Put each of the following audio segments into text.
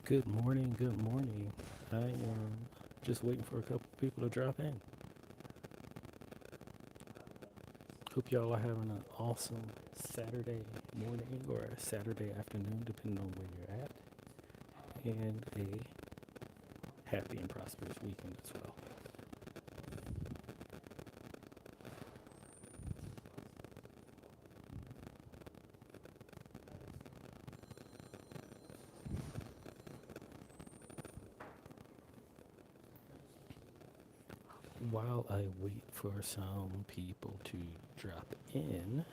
Good morning, good morning. I am just waiting for a couple people to drop in. Hope y'all are having an awesome Saturday morning or a Saturday afternoon, depending on where you're at, and a happy and prosperous weekend as well. While I wait for some people to drop in,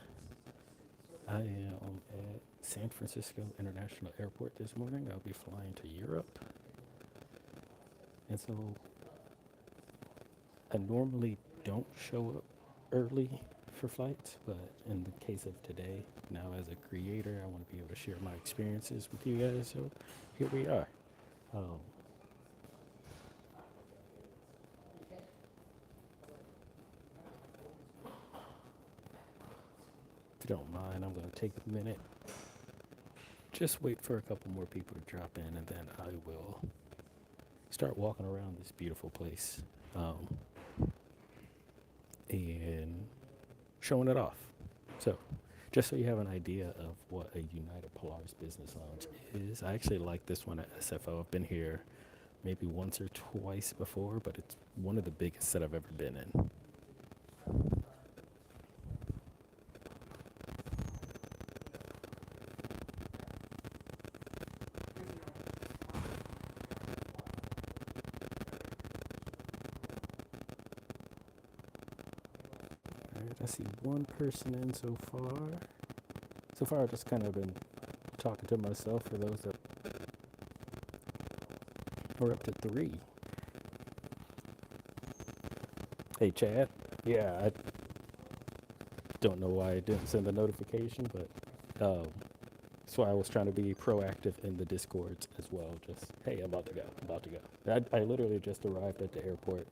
I am at San Francisco International Airport this morning. I'll be flying to Europe. And so I normally don't show up early for flights, but in the case of today, now as a creator, I want to be able to share my experiences with you guys. So here we are. Um, if you don't mind, I'm going to take a minute, just wait for a couple more people to drop in, and then I will start walking around this beautiful place and showing it off. So, just so you have an idea of what a United Polaris Business Lounge is, I actually like this one at SFO. I've been here maybe once or twice before, but it's one of the biggest that I've ever been in. All right, I see one person in so far. So far, I've just kind of been talking to myself. For those that are up to three. Hey, Chad. Yeah, I don't know why I didn't send the notification, but that's why I was trying to be proactive in the Discords as well. Just, hey, I'm about to go. I'm about to go. I literally just arrived at the airport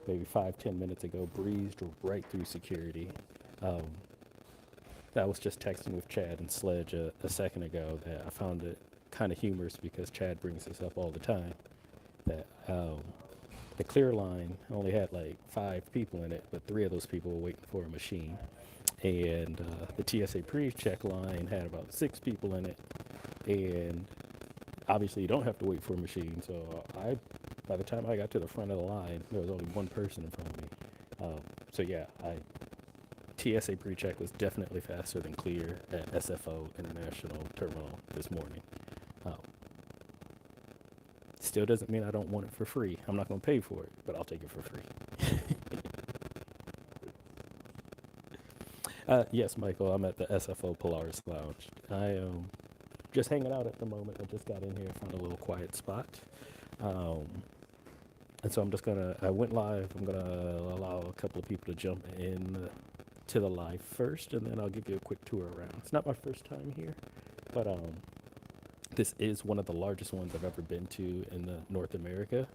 maybe 5, 10 minutes ago, breezed right through security. Um, I was just texting with Chad and Sledge a second ago that I found it kind of humorous because Chad brings this up all the time. That the clear line only had like 5 people in it, but 3 of those people were waiting for a machine. And the TSA pre-check line had about 6 people in it, and obviously you don't have to wait for a machine. So by the time I got to the front of the line, there was only one person in front of me. So yeah, TSA pre-check was definitely faster than clear at SFO International Terminal this morning. Um, Still doesn't mean I don't want it for free. I'm not going to pay for it, but I'll take it for free. Yes, Michael, I'm at the SFO Polaris Lounge. I am just hanging out at the moment. I just got in here, found a little quiet spot. Um, and so I went live. I'm going to allow a couple of people to jump in to the live first, and then I'll give you a quick tour around. It's not my first time here, but this is one of the largest ones I've ever been to in North America.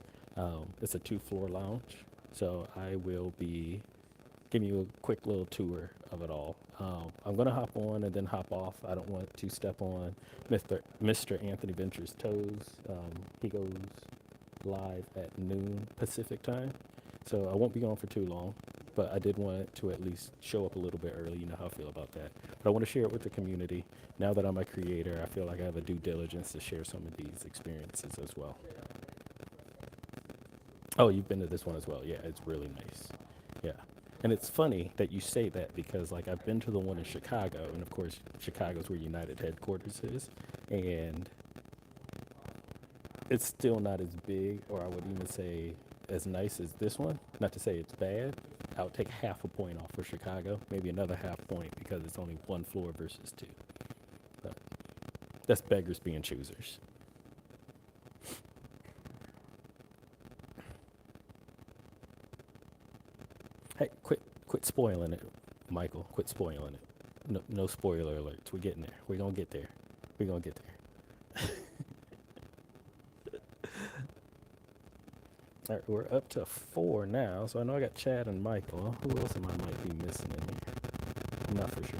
It's a 2-floor lounge, so I will be giving you a quick little tour of it all. I'm going to hop on and then hop off. I don't want to step on Mr. Anthony Venture's toes. He goes live at noon Pacific time, so I won't be gone for too long, but I did want to at least show up a little bit early. You know how I feel about that. But I want to share it with the community. Now that I'm a creator, I feel like I have a due diligence to share some of these experiences as well. Oh, you've been to this one as well. Yeah, it's really nice. Yeah. And it's funny that you say that because, like, I've been to the one in Chicago, and of course, Chicago's where United headquarters is, and it's still not as big, or I would even say as nice as this one. Not to say it's bad. I would take half a point off for Chicago, maybe another half point because it's only 1 floor versus 2. But that's beggars being choosers. Hey, quit spoiling it, Michael. Quit spoiling it. No spoiler alerts. We're getting there. We're gonna get there. We're gonna get there. All right, we're up to 4 now, so I know I got Chad and Michael. Who else might be missing in here? I'm not for sure.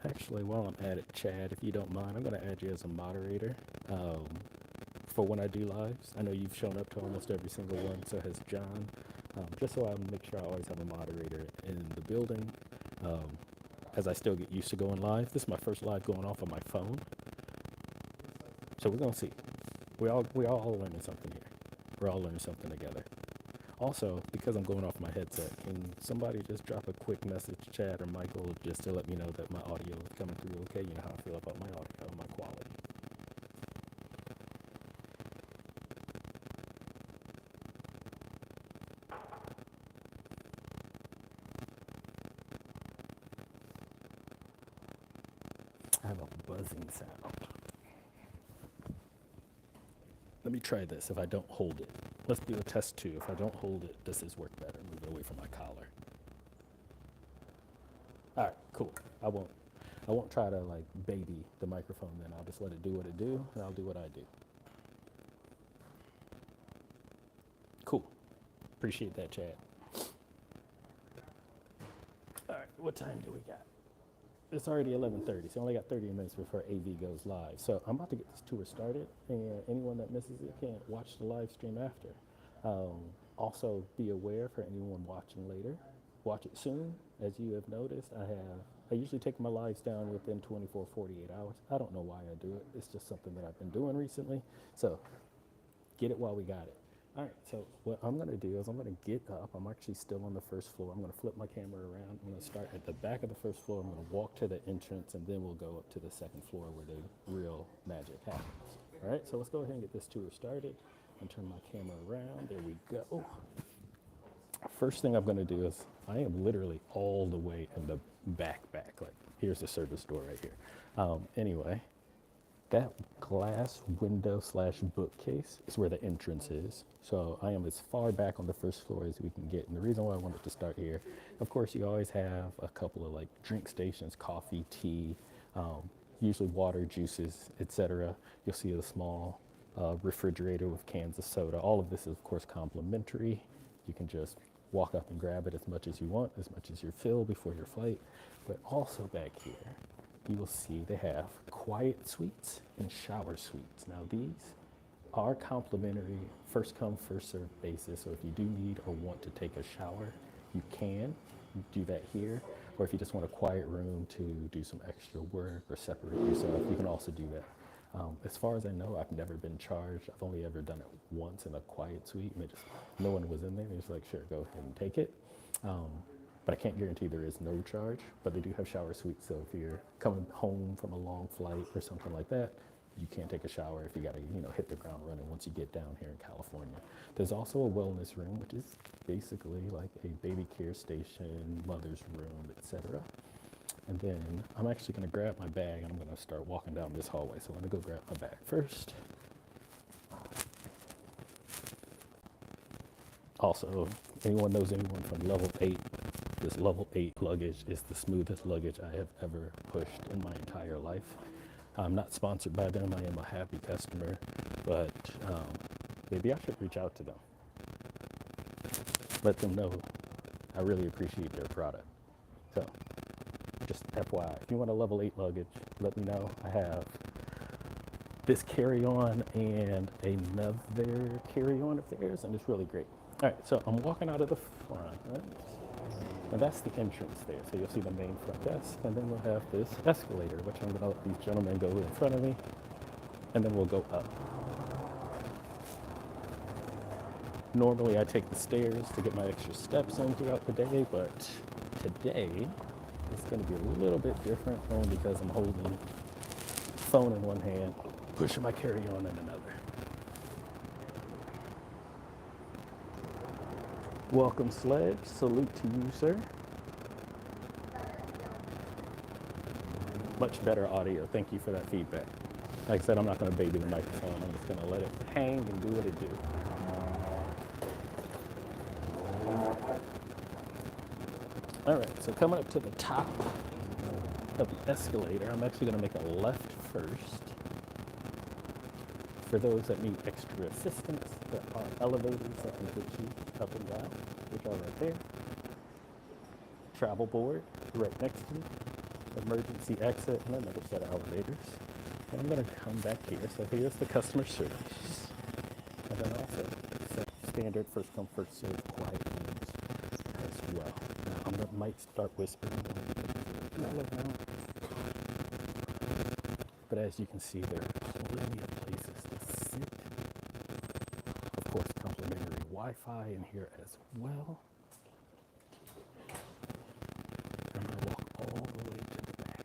Actually, while I'm at it, Chad, if you don't mind, I'm going to add you as a moderator for when I do lives. I know you've shown up to almost every single one, so has John. Just so I make sure I always have a moderator in the building, as I still get used to going live. This is my first live going off on my phone, so we're going to see. We all learning something here. We're all learning something together. Also, because I'm going off my headset, can somebody just drop a quick message, Chad or Michael, just to let me know that my audio is coming through okay? You know how I feel about my audio, my quality. I have a buzzing sound. Let me try this if I don't hold it. Let's do a test 2. If I don't hold it, does this work better? Move it away from my collar. All right, cool. I won't try to like baby the microphone then. I'll just let it do what it do, and I'll do what I do. Cool. Appreciate that, Chad. All right, what time do we got? It's already 11:30, so I only got 30 minutes before AV goes live. So I'm about to get this tour started, and anyone that misses it can watch the live stream after. Also, be aware for anyone watching later, watch it soon. As you have noticed, I usually take my lives down within 24, 48 hours. I don't know why I do it. It's just something that I've been doing recently. So get it while we got it. All right, so what I'm gonna do is I'm gonna get up. I'm actually still on the first floor. I'm gonna flip my camera around. I'm gonna start at the back of the first floor. I'm gonna walk to the entrance, and then we'll go up to the second floor where the real magic happens. All right, so let's go ahead and get this tour started and turn my camera around. There we go. First thing I'm gonna do is I am literally all the way in the back. Like, here's the service door right here. Anyway. That glass window / bookcase is where the entrance is. So I am as far back on the first floor as we can get. And the reason why I wanted to start here, of course, you always have a couple of like drink stations, coffee, tea, usually water, juices, etc. You'll see a small refrigerator with cans of soda. All of this is, of course, complimentary. You can just walk up and grab it as much as you want, as much as you fill before your flight. But also back here, you will see they have quiet suites and shower suites. Now these are complimentary, first come, first served basis. So if you do need or want to take a shower, you can do that here. Or if you just want a quiet room to do some extra work or separate yourself, you can also do that. As far as I know, I've never been charged. I've only ever done it once in a quiet suite, and no one was in there. They just like, sure, go ahead and take it. But I can't guarantee there is no charge, but they do have shower suites. So if you're coming home from a long flight or something like that, you can't take a shower if you gotta, hit the ground running once you get down here in California. There's also a wellness room, which is basically like a baby care station, mother's room, etc. And then I'm actually gonna grab my bag and I'm gonna start walking down this hallway. So I'm gonna go grab my bag first. Also, anyone knows anyone from level 8, this level 8 luggage is the smoothest luggage I have ever pushed in my entire life. I'm not sponsored by them. I am a happy customer, but maybe I should reach out to them. Let them know I really appreciate their product. So, just FYI, if you want a level 8 luggage, let me know. I have this carry-on and another carry-on of theirs, and it's really great. All right, so I'm walking out of the front, right? And that's the entrance there. So you'll see the main front desk, and then we'll have this escalator, which I'm gonna let these gentlemen go in front of me, and then we'll go up. Normally I take the stairs to get my extra steps in throughout the day, but today it's gonna be a little bit different, only because I'm holding phone in one hand, pushing my carry-on in another. Welcome, Sledge. Salute to you, sir. Much better audio. Thank you for that feedback. Like I said, I'm not going to baby the microphone. I'm just going to let it hang and do what it do. All right, so coming up to the top of the escalator, I'm actually going to make a left first. For those that need extra assistance, there are elevators that can get you up and down, which are right there. Travel board right next to me. And emergency exit, and another set of elevators. And I'm going to come back here. So here's the customer service. And then also standard first come, first serve quiet rooms as well. Now I might start whispering around. But as you can see, there are plenty of places to sit. Of course, complimentary Wi-Fi in here as well. I'm going to walk all the way to the back.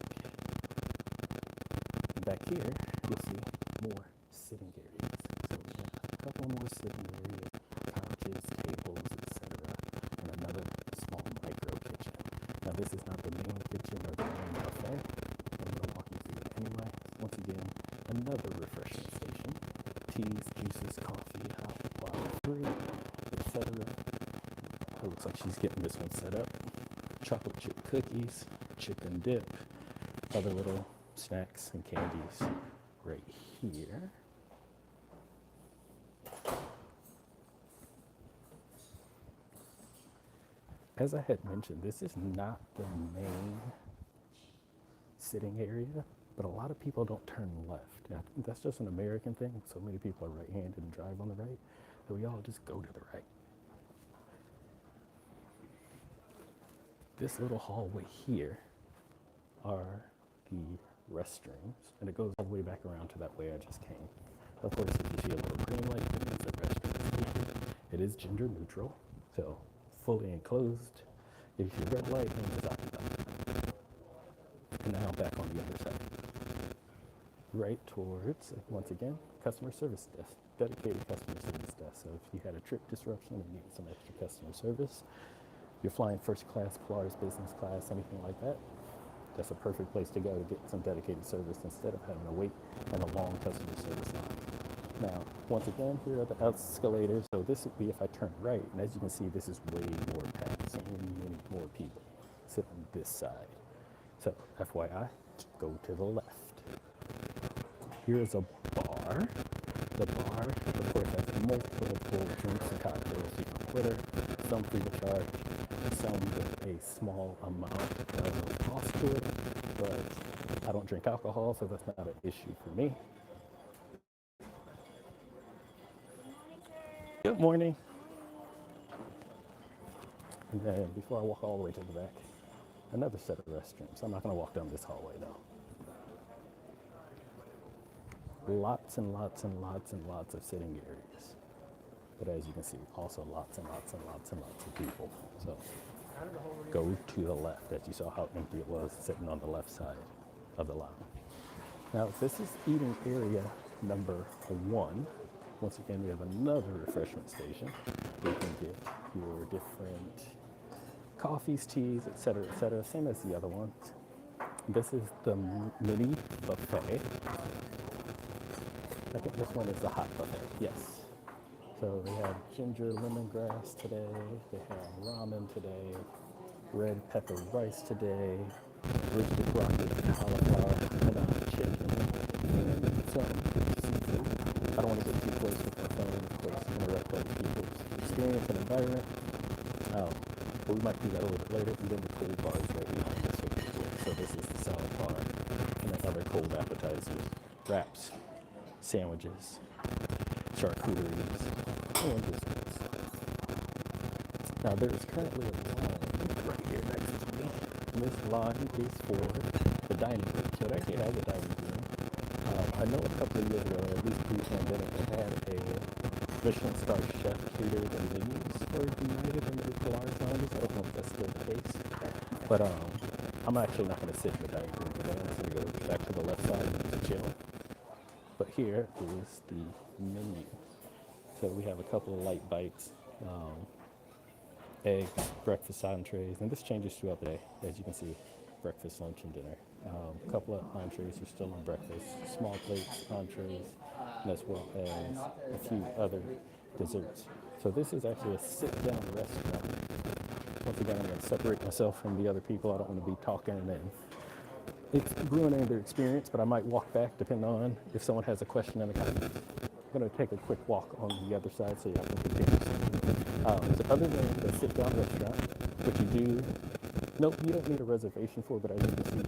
And back here, you'll see more sitting areas. So we have a couple more sitting areas, couches, tables, etc. And another small micro kitchen. Now this is not the main kitchen or the main buffet. I'm going to walk you through it anyway. Once again, another refreshment station. Teas, juices, coffee, hot water, free, etc. It looks like she's getting this one set up. Chocolate chip cookies, chip and dip, other little snacks and candies right here. As I had mentioned, this is not the main sitting area, but a lot of people don't turn left. Now, I think that's just an American thing. So many people are right-handed and drive on the right, that we all just go to the right. This little hallway here are the restrooms, and it goes all the way back around to that way I just came. Of course, if you see a little green light, it means the restroom. It is gender neutral, so fully enclosed. If you red light, it means it's occupied. And now back on the other side. Right towards, once again, customer service desk, dedicated customer service desk. So if you had a trip disruption and needed some extra customer service, you're flying first class, Polaris business class, anything like that, that's a perfect place to go to get some dedicated service instead of having to wait in a long customer service line. Now, once again, here are the escalators. So this would be if I turn right, and as you can see, this is way more packed, so many more people sit on this side. So, FYI, go to the left. Here's a bar. The bar, of course, has multiple drinks and cocktails you can order, some free to charge, some with a small amount of cost to it, but I don't drink alcohol, so that's not an issue for me. Good morning. And then before I walk all the way to the back, another set of restrooms. I'm not going to walk down this hallway though. Lots and lots and lots and lots of sitting areas. But as you can see, also lots and lots and lots and lots of people. So go to the left, as you saw how empty it was sitting on the left side of the line. Now, this is eating area number 1. Once again, we have another refreshment station. You can get your different coffees, teas, etc., same as the other ones. This is the mini buffet. I think this one is the hot buffet, yes. So they have ginger lemongrass today, they have ramen today, red pepper rice today, roasted broccoli, cauliflower, and chicken, and some seafood. I don't want to get too close with my phone, of course, interrupt other people's experience and environment. But we might do that a little bit later. And then the cold bar is right behind us over here. So this is the salad bar, and then other cold appetizers, wraps, sandwiches, charcuteries, and biscuits. Now there is currently a line right here next to me. And this line is for the dining room. So it actually has a dining room. I know a couple of years ago, at least pre-pandemic, they had a Michelin star chef cater the Villians for United and the Polaris lounges. I don't know if that's still the case. But I'm actually not going to sit in the dining room today. I'm just going to go back to the left side and just chill. But here is the menu. So we have a couple of light bites, eggs, breakfast entrees, and this changes throughout the day, as you can see, breakfast, lunch, and dinner. A couple of entrees are still on breakfast, small plates, entrees, and as well as a few other desserts. So this is actually a sit-down restaurant. Once again, I'm going to separate myself from the other people. I don't want to be talking and it's ruining their experience, but I might walk back depending on if someone has a question in the comments. I'm going to take a quick walk on the other side so y'all can continue. So other than the sit-down restaurant, what you do Nope, you don't need a reservation for it, but I need to see if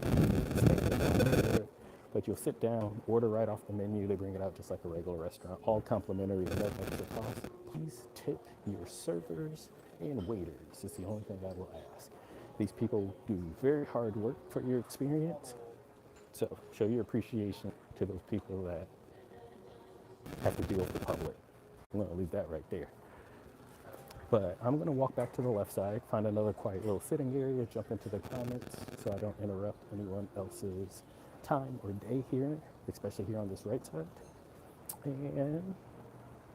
you but you'll sit down, order right off the menu. They bring it out just like a regular restaurant, all complimentary and no extra cost. Please tip your servers and waiters. It's the only thing I will ask. These people do very hard work for your experience. So show your appreciation to those people that have to deal with the public. I'm going to leave that right there. But I'm going to walk back to the left side, find another quiet little sitting area, jump into the comments so I don't interrupt anyone else's time or day here, especially here on this right side, and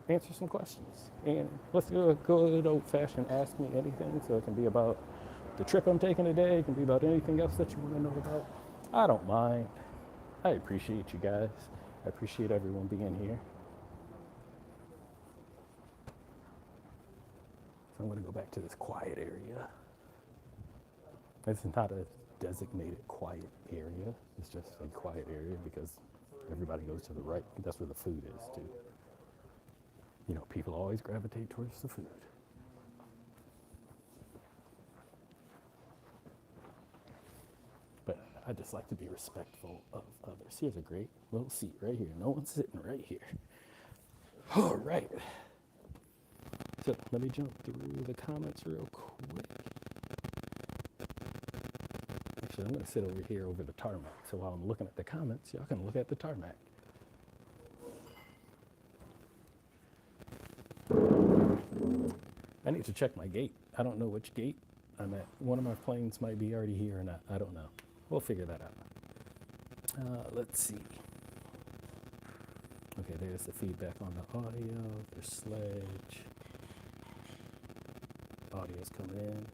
answer some questions. And let's do a good old-fashioned ask me anything, so it can be about the trip I'm taking today, it can be about anything else that you want to know about. I don't mind. I appreciate you guys. I appreciate everyone being here. So I'm going to go back to this quiet area. This is not a designated quiet area. It's just a quiet area because everybody goes to the right. That's where the food is too. You know, people always gravitate towards the food. But I just like to be respectful of others. Here's a great little seat right here. No one's sitting right here. All right. So let me jump through the comments real quick. Actually, I'm going to sit over here over the tarmac. So while I'm looking at the comments, y'all can look at the tarmac. I need to check my gate. I don't know which gate I'm at. One of my planes might be already here or not. I don't know. We'll figure that out. Let's see. Okay, there's the feedback on the audio. There's Sledge. Audio's coming in.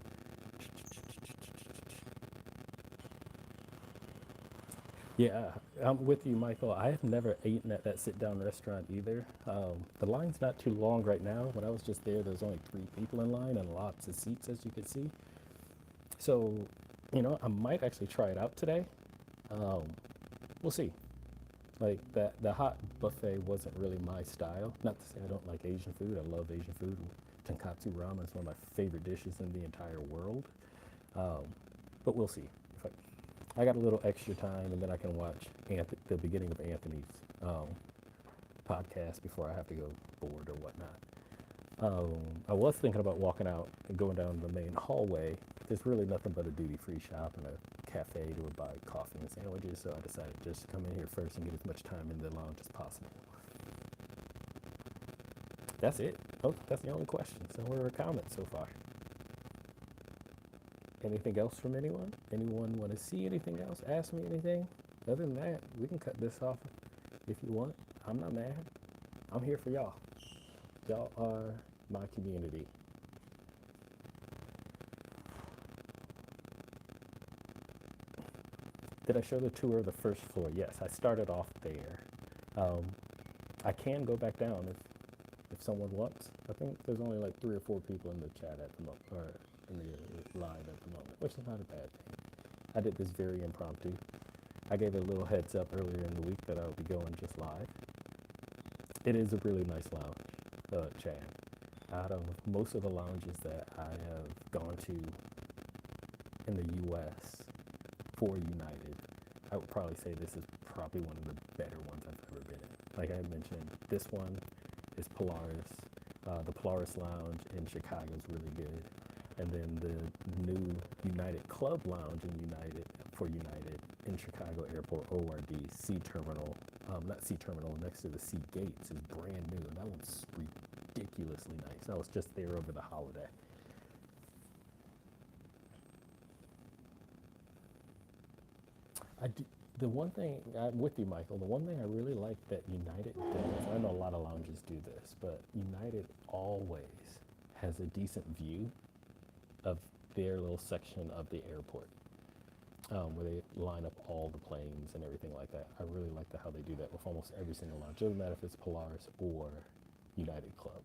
Yeah, I'm with you, Michael. I have never eaten at that sit-down restaurant either. The line's not too long right now. When I was just there was only 3 people in line and lots of seats, as you can see. So, you know, I might actually try it out today. We'll see. Like, the hot buffet wasn't really my style. Not to say I don't like Asian food. I love Asian food. Tonkatsu ramen is one of my favorite dishes in the entire world. But we'll see. I got a little extra time, and then I can watch the beginning of Anthony's podcast before I have to go board or whatnot. I was thinking about walking out and going down the main hallway. There's really nothing but a duty-free shop and a cafe to buy coffee and sandwiches, so I decided just to come in here first and get as much time in the lounge as possible. That's it. Oh, that's the only question. So what are comments so far? Anything else from anyone? Anyone want to see anything else? Ask me anything? Other than that, we can cut this off if you want. I'm not mad. I'm here for y'all. Y'all are my community. Did I show the tour of the first floor? Yes, I started off there. I can go back down if someone wants. I think there's only like 3 or 4 people in the chat at the moment, or in the live at the moment, which is not a bad thing. I did this very impromptu. I gave it a little heads up earlier in the week that I would be going just live. It is a really nice lounge, Chad. Out of most of the lounges that I have gone to in the U.S. for United, I would probably say this is probably one of the better ones I've ever been in. Like I mentioned, this one is Polaris. The Polaris Lounge in Chicago is really good. And then the new United Club Lounge for United in Chicago Airport, ORD, C Terminal, not C Terminal, next to the C Gates is brand new. And that one's ridiculously nice. I was just there over the holiday. The one thing, I'm with you, Michael, the one thing I really like that United does, I know a lot of lounges do this, but United always has a decent view of their little section of the airport, where they line up all the planes and everything like that. I really like how they do that with almost every single lounge. Doesn't matter if it's Polaris or United Club.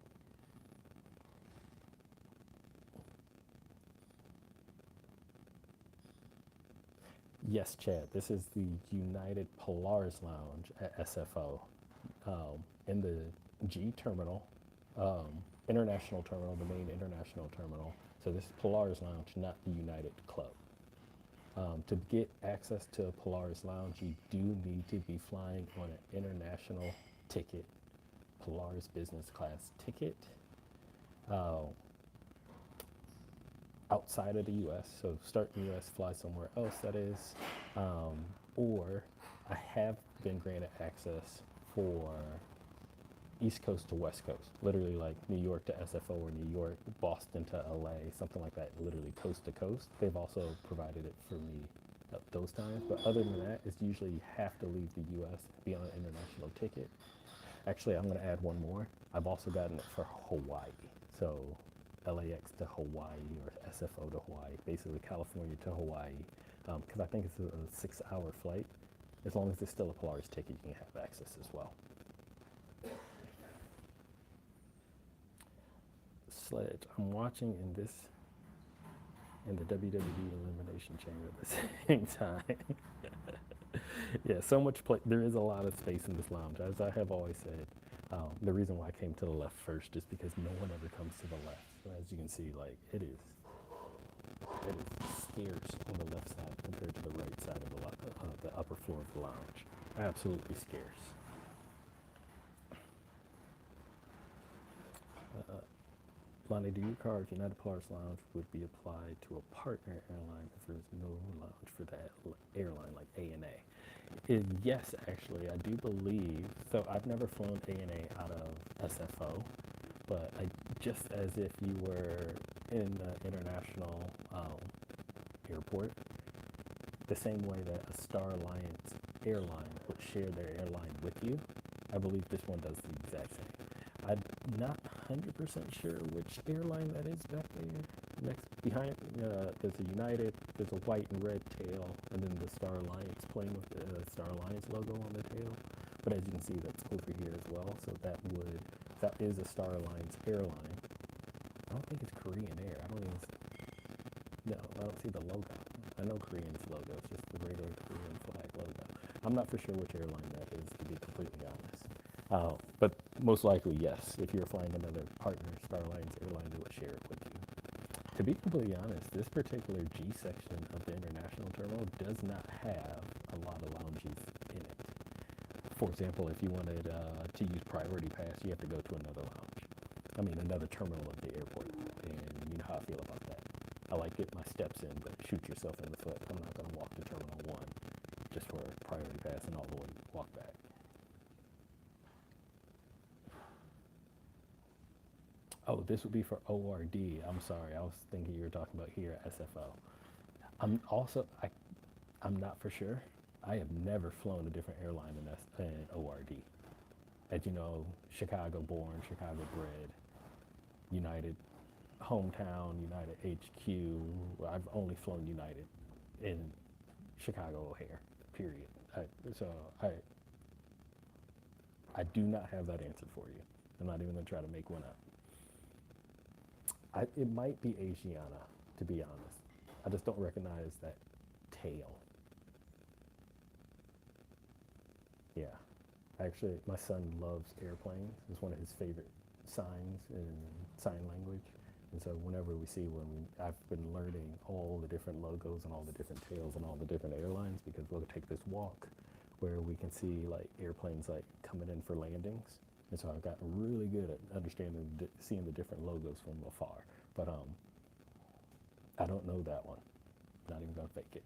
Yes, Chad, this is the United Polaris Lounge at SFO, in the G Terminal, International Terminal, the main international terminal. So this is Polaris Lounge, not the United Club. To get access to a Polaris lounge, you do need to be flying on an international ticket, Polaris business class ticket, uh, outside of the U.S. So start in the U.S., fly somewhere else, that is. Or I have been granted access for East Coast to West Coast, literally like New York to SFO or New York, Boston to LA, something like that, literally coast to coast. They've also provided it for me at those times. But other than that, it's usually you have to leave the US, be on an international ticket. Actually, I'm going to add one more. I've also gotten it for Hawaii. So LAX to Hawaii or SFO to Hawaii, basically California to Hawaii, because I think it's a 6-hour flight. As long as there's still a Polaris ticket, you can have access as well. Sledge. I'm watching in the WWE Elimination Chamber at the same time. Yeah, so much play. There is a lot of space in this lounge. As I have always said, the reason why I came to the left first is because no one ever comes to the left. So as you can see, like it is scarce on the left side compared to the right side of the upper floor of the lounge. Absolutely scarce. Lonnie, do your card, United Polaris Lounge, would be applied to a partner airline if there's no lounge for that airline, like ANA? Yes, actually, I do believe. So I've never flown ANA out of SFO, but just as if you were in the international airport, the same way that a Star Alliance airline would share their airline with you, I believe this one does the exact same. I'm not 100% sure which airline that is back there. Next behind, there's a United, there's a white and red tail, and then the Star Alliance plane with the Star Alliance logo on the tail. But as you can see, that's over here as well. So that is a Star Alliance airline. I don't think it's Korean Air. I don't see the logo. I know Korean's logo. It's just the regular Korean flag logo. I'm not for sure which airline that is, to be completely honest. But most likely, yes. If you're flying another partner Star Alliance airline, they would share it with you. To be completely honest, this particular G section of the international terminal does not have a lot of lounges in it. For example, if you wanted to use Priority Pass, you have to go to another lounge. I mean, another terminal of the airport. And you know how I feel about that. I like get my steps in, but shoot yourself in the foot. I'm not going to walk to Terminal 1 just for Priority Pass and all the way walk back. Oh, this would be for ORD. I'm sorry. I was thinking you were talking about here at SFO. I'm not for sure. I have never flown a different airline than ORD. As you know, Chicago born, Chicago bred, United hometown, United HQ. I've only flown United in Chicago O'Hare, period. I do not have that answer for you. I'm not even going to try to make one up. It might be Asiana, to be honest. I just don't recognize that tail. Yeah. Actually, my son loves airplanes. It's one of his favorite signs in sign language. And so whenever we see one, I've been learning all the different logos and all the different tails and all the different airlines, because we'll take this walk where we can see like airplanes like coming in for landings. And so I've gotten really good at understanding, seeing the different logos from afar. But I don't know that one. Not even gonna fake it.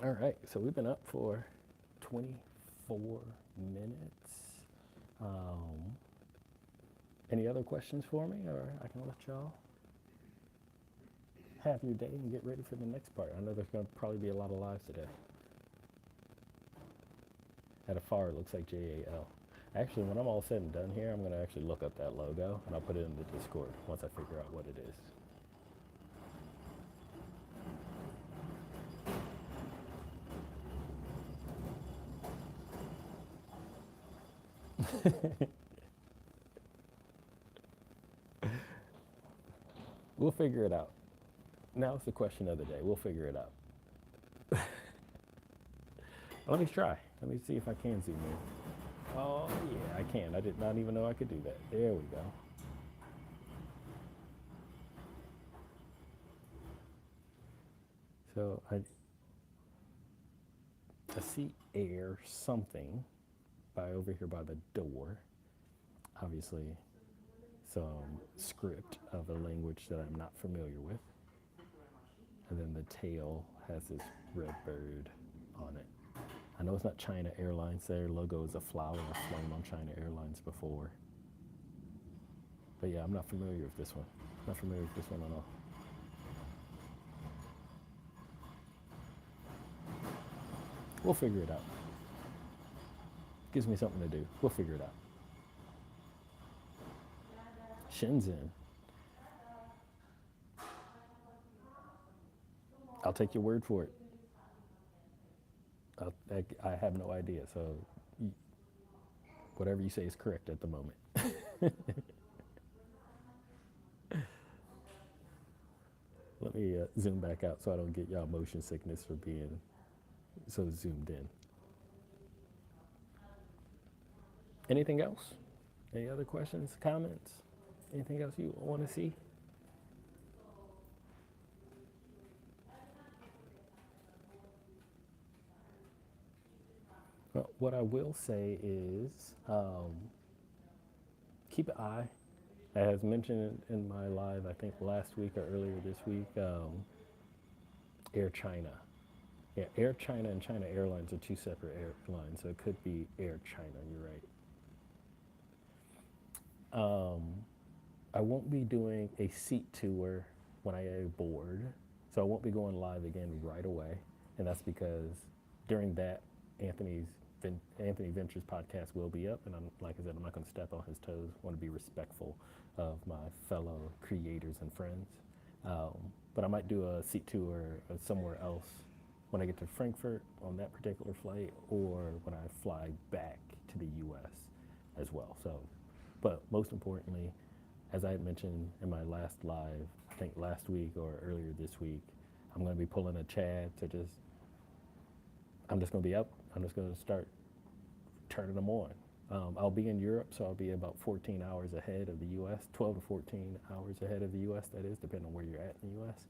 All right, so we've been up for 24 minutes. Any other questions for me, or I can let y'all have your day and get ready for the next part. I know there's gonna probably be a lot of lives today. At afar, it looks like JAL. Actually, when I'm all said and done here, I'm going to actually look up that logo, and I'll put it in the Discord once I figure out what it is. We'll figure it out. Now it's the question of the day. We'll figure it out. Let me try. Let me see if I can zoom in. Oh, yeah, I can. I did not even know I could do that. There we go. So I see air something by over here by the door. Obviously, some script of a language that I'm not familiar with. And then the tail has this red bird on it. I know it's not China Airlines. Their logo is a flower. I've flown on China Airlines before. But yeah, I'm not familiar with this one. Not familiar with this one at all. We'll figure it out. Gives me something to do. We'll figure it out. Shenzhen. I'll take your word for it. I have no idea. So whatever you say is correct at the moment. Let me zoom back out so I don't get y'all motion sickness for being so zoomed in. Anything else? Any other questions, comments? Anything else you want to see? Well, what I will say is keep an eye. As mentioned in my live, I think last week or earlier this week, Air China. Yeah, Air China and China Airlines are two separate airlines, so it could be Air China, you're right. I won't be doing a seat tour when I board, so I won't be going live again right away, and that's because during that, Anthony Ventures podcast will be up, and like I said, I'm not going to step on his toes. I want to be respectful of my fellow creators and friends. But I might do a seat tour somewhere else when I get to Frankfurt on that particular flight, or when I fly back to the U.S. as well. So, but most importantly, as I had mentioned in my last live, I think last week or earlier this week, I'm going to be pulling a Chad to I'm just going to be up. I'm just going to start turning them on. I'll be in Europe, so I'll be about 14 hours ahead of the U.S., 12 to 14 hours ahead of the U.S., that is, depending on where you're at in the U.S.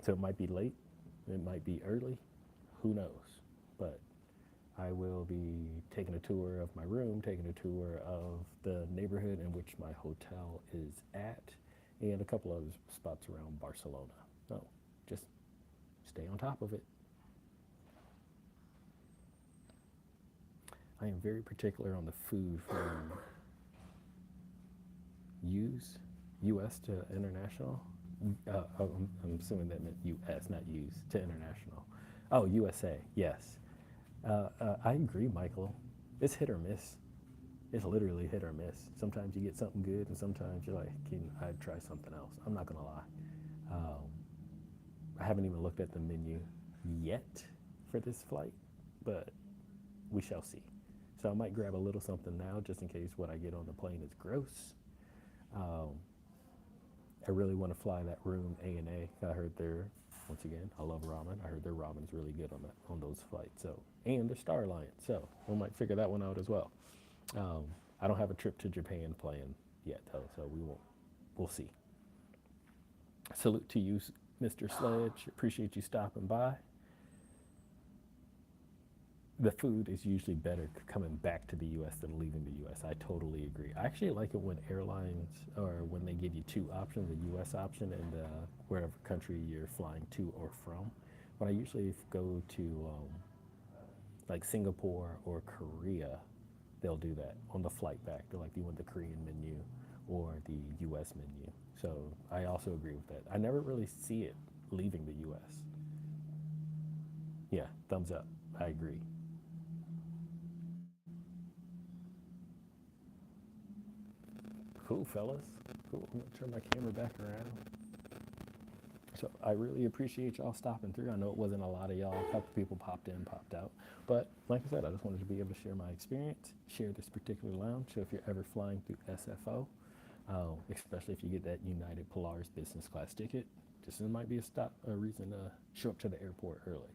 So it might be late, it might be early, who knows? But I will be taking a tour of my room, taking a tour of the neighborhood in which my hotel is at, and a couple other spots around Barcelona. So just stay on top of it. I am very particular on the food from U.S. to international. I'm assuming that meant U.S., not use to international. Oh, USA, yes. I agree, Michael. It's hit or miss. It's literally hit or miss. Sometimes you get something good, and sometimes you're like, can I try something else? I'm not gonna lie. I haven't even looked at the menu yet for this flight, but we shall see. So I might grab a little something now just in case what I get on the plane is gross. I really want to fly that room A&A. I heard once again, I love ramen. I heard their ramen's really good on those flights. So, and the Star Alliance. So we might figure that one out as well. I don't have a trip to Japan planned yet though, so we'll see. Salute to you, Mr. Sledge. Appreciate you stopping by. The food is usually better coming back to the U.S. than leaving the U.S. I totally agree. I actually like it when airlines, or when they give you two options, a U.S. option and wherever country you're flying to or from. When I usually go to like Singapore or Korea, they'll do that on the flight back. They're like, do you want the Korean menu or the U.S. menu? So I also agree with that. I never really see it leaving the U.S. Yeah, thumbs up. I agree. Cool, fellas. Cool. I'm gonna turn my camera back around. So I really appreciate y'all stopping through. I know it wasn't a lot of y'all. A couple people popped in, popped out. But like I said, I just wanted to be able to share my experience, share this particular lounge. So if you're ever flying through SFO, especially if you get that United Polaris business class ticket, this might be a reason to show up to the airport early.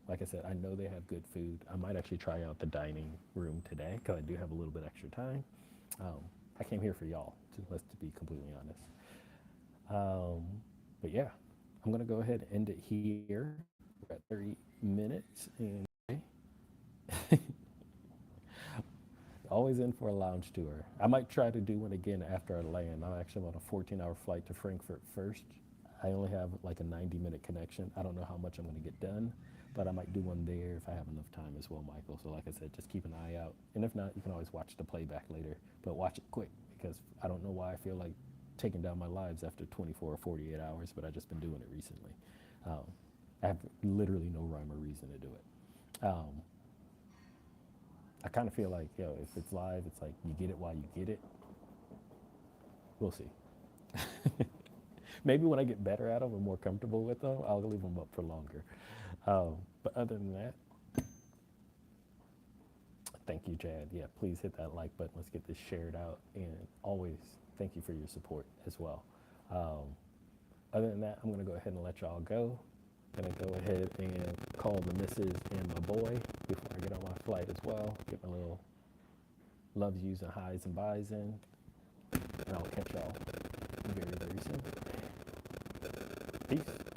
Like I said, I know they have good food. I might actually try out the dining room today because I do have a little bit extra time. I came here for y'all, to be completely honest. But yeah, I'm going to go ahead and end it here. We're at 30 minutes. And always in for a lounge tour. I might try to do one again after I land. I'm actually on a 14-hour flight to Frankfurt first. I only have like a 90-minute connection. I don't know how much I'm going to get done, but I might do one there if I have enough time as well, Michael. So like I said, just keep an eye out. And if not, you can always watch the playback later, but watch it quick because I don't know why I feel like taking down my lives after 24 or 48 hours, but I've just been doing it recently. I have literally no rhyme or reason to do it. I kind of feel like, if it's live, it's like you get it while you get it. We'll see. Maybe when I get better at them and more comfortable with them, I'll leave them up for longer. But other than that, thank you, Chad. Yeah, please hit that like button. Let's get this shared out. And always thank you for your support as well. Other than that, I'm going to go ahead and let y'all go. I'm going to go ahead and call the missus and my boy before I get on my flight as well. Get my little loves, yous, and highs and buys in. And I'll catch y'all very, very soon. Peace.